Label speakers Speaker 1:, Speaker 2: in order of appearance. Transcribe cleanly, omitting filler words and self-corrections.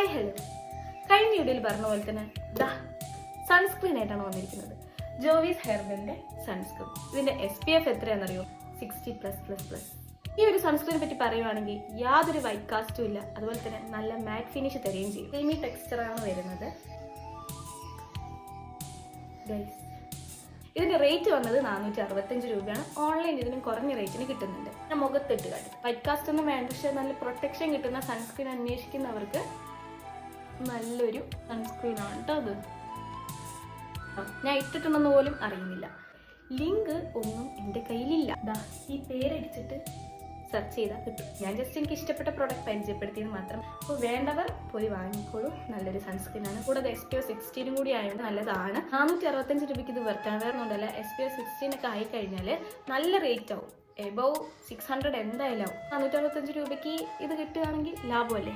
Speaker 1: Hi hello. കഴിഞ്ഞ വീഡിയോയിൽ പറഞ്ഞ പോലെ തന്നെ സൺസ്ക്രീൻ ആയിട്ടാണ് വന്നിരിക്കുന്നത്. ജോവീസ് ഹെർബലിന്റെ സൺസ്ക്രീൻ. ഇതിന്റെ SPF എത്രയാണെന്നറിയോ? 60+++. ഈ ഒരു സൺസ്ക്രീനെ പറ്റി പറയുവാണെങ്കിൽ യാതൊരു വൈറ്റ് കാസ്റ്റും ഇല്ല, അതുപോലെ തന്നെ നല്ല മാറ്റ് ഫിനിഷ് തരികയും ചെയ്യും. ക്രീമി ടെക്സ്ചറാണ് വരുന്നത്. ഇതിന്റെ റേറ്റ് വന്നത് 465 രൂപയാണ്. ഓൺലൈൻ ഇതിനും കുറഞ്ഞ റേറ്റിന് കിട്ടുന്നുണ്ട്. ഞാൻ മുഖത്തിട്ട് കാട്ടി വൈറ്റ് കാസ്റ്റ് ഒന്നും വേണ്ട, പക്ഷെ നല്ല പ്രൊട്ടക്ഷൻ കിട്ടുന്ന സൺസ്ക്രീൻ അന്വേഷിക്കുന്നവർക്ക് നല്ലൊരു സൺസ്ക്രീൻ ആണ് കേട്ടോ അത്. ഞാൻ ഇട്ടിട്ടുണ്ടെന്ന് പോലും അറിയുന്നില്ല. ലിങ്ക് ഒന്നും എൻ്റെ കയ്യിലില്ല. ഈ പേരടിച്ചിട്ട് സെർച്ച് ചെയ്താൽ കിട്ടും. ഞാൻ ജസ്റ്റ് എനിക്ക് ഇഷ്ടപ്പെട്ട പ്രോഡക്റ്റ് പരിചയപ്പെടുത്തിയത് മാത്രം. അപ്പോൾ വേണ്ടവർ പോയി വാങ്ങിക്കോളൂ. നല്ലൊരു സൺസ്ക്രീൻ ആണ്. കൂടാതെ SPF 16 കൂടി ആയതുകൊണ്ട് നല്ലതാണ്. 465 രൂപയ്ക്ക് ഇത് വെറുക്കാൻ വേറൊന്നുണ്ടല്ല. SPF 16 ഒക്കെ ആയിക്കഴിഞ്ഞാൽ നല്ല റേറ്റ് ആവും. എബവ് 600 എന്തായാലും ആവും. 465 രൂപയ്ക്ക് ഇത് കിട്ടുകയാണെങ്കിൽ ലാഭമല്ലേ.